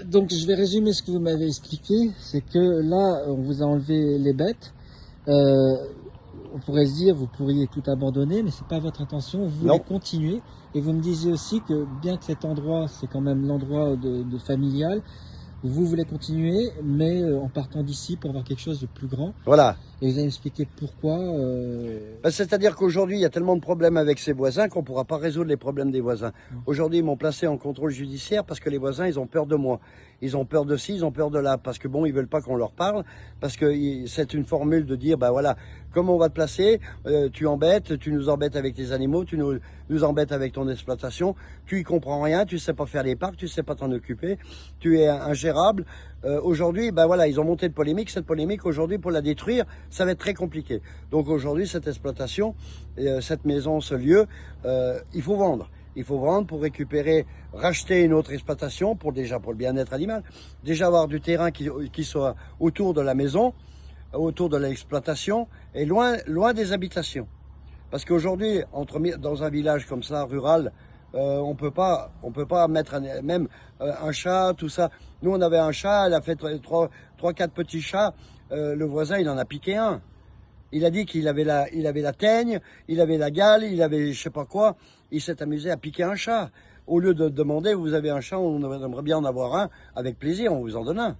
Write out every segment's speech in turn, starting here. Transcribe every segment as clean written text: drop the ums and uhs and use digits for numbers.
donc je vais résumer ce que vous m'avez expliqué. C'est que là, on vous a enlevé les bêtes. On pourrait se dire, vous pourriez tout abandonner, mais c'est pas votre intention. Vous voulez continuer. Et vous me disiez aussi que bien que cet endroit, c'est quand même l'endroit de familial, vous voulez continuer, mais en partant d'ici pour avoir quelque chose de plus grand. Voilà. Et vous allez m'expliquer pourquoi. C'est-à-dire qu'aujourd'hui, il y a tellement de problèmes avec ses voisins qu'on ne pourra pas résoudre les problèmes des voisins. Aujourd'hui, ils m'ont placé en contrôle judiciaire parce que les voisins, ils ont peur de moi. Ils ont peur de ci, ils ont peur de là. Parce que bon, ils veulent pas qu'on leur parle. Parce que c'est une formule de dire, bah voilà, comme on va te placer, tu embêtes, tu nous embêtes avec tes animaux, tu nous embêtes avec ton exploitation, tu y comprends rien, tu sais pas faire les parcs, tu sais pas t'en occuper, tu es ingérable. Aujourd'hui, ben voilà, ils ont monté de polémique. Cette polémique, aujourd'hui, pour la détruire, ça va être très compliqué. Donc aujourd'hui, cette exploitation, cette maison, ce lieu, il faut vendre. Il faut vendre pour récupérer, racheter une autre exploitation pour le bien-être animal. Déjà avoir du terrain qui soit autour de la maison, autour de l'exploitation et loin des habitations. Parce qu'aujourd'hui, dans un village comme ça, rural, on peut pas mettre même un chat, tout ça. Nous, on avait un chat, elle a fait 3-4 petits chats. Le voisin, il en a piqué un. Il a dit qu'il avait la teigne, il avait la gale, il avait je sais pas quoi. Il s'est amusé à piquer un chat. Au lieu de demander, vous avez un chat, on aimerait bien en avoir un, avec plaisir, on vous en donne un.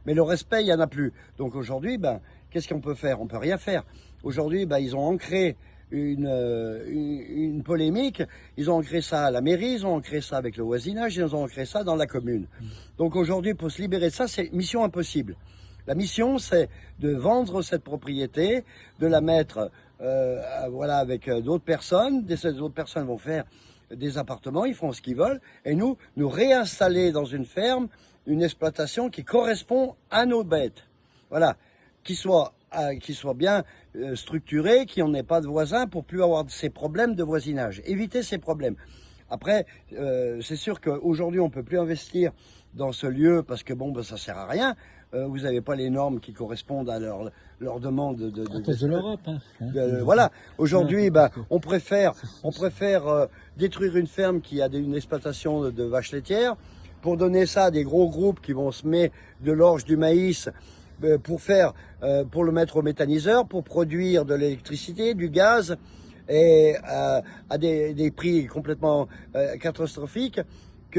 Mais le respect, il n'y en a plus. Donc aujourd'hui, ben, qu'est-ce qu'on peut faire? On peut rien faire. Aujourd'hui, ben, ils ont ancré une polémique. Ils ont ancré ça à la mairie, ils ont ancré ça avec le voisinage, ils ont ancré ça dans la commune. Donc aujourd'hui, pour se libérer de ça, c'est mission impossible. La mission, c'est de vendre cette propriété, de la mettre voilà, avec d'autres personnes. Ces autres personnes vont faire des appartements, ils font ce qu'ils veulent. Et nous réinstaller dans une ferme, une exploitation qui correspond à nos bêtes. Voilà, qui soit bien structurée, qui n'en ait pas de voisins pour plus avoir ces problèmes de voisinage. Éviter ces problèmes. Après, c'est sûr qu'aujourd'hui, on ne peut plus investir dans ce lieu parce que bon, ben, ça sert à rien. Vous n'avez pas les normes qui correspondent à leur demande à cause de l'Europe. Voilà. Aujourd'hui, ben, on préfère détruire une ferme qui a une exploitation de vaches laitières pour donner ça à des gros groupes qui vont semer de l'orge, du maïs, pour le mettre au méthaniseur, pour produire de l'électricité, du gaz, et à des prix complètement catastrophiques,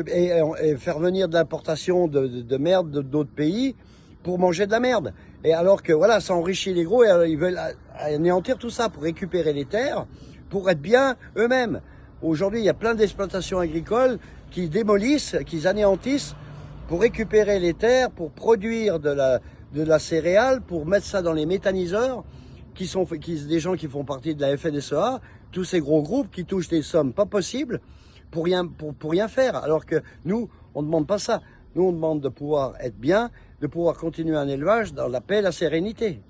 et faire venir de l'importation de merde d'autres pays pour manger de la merde. Et alors que voilà, ça enrichit les gros, et ils veulent anéantir tout ça pour récupérer les terres, pour être bien eux-mêmes. Aujourd'hui, il y a plein d'exploitations agricoles qui démolissent, qui anéantissent pour récupérer les terres, pour produire de la céréale, pour mettre ça dans les méthaniseurs, des gens qui font partie de la FNSEA, tous ces gros groupes qui touchent des sommes pas possibles pour rien faire. Alors que nous, on ne demande pas ça. Nous, on demande de pouvoir être bien, de pouvoir continuer un élevage dans la paix et la sérénité.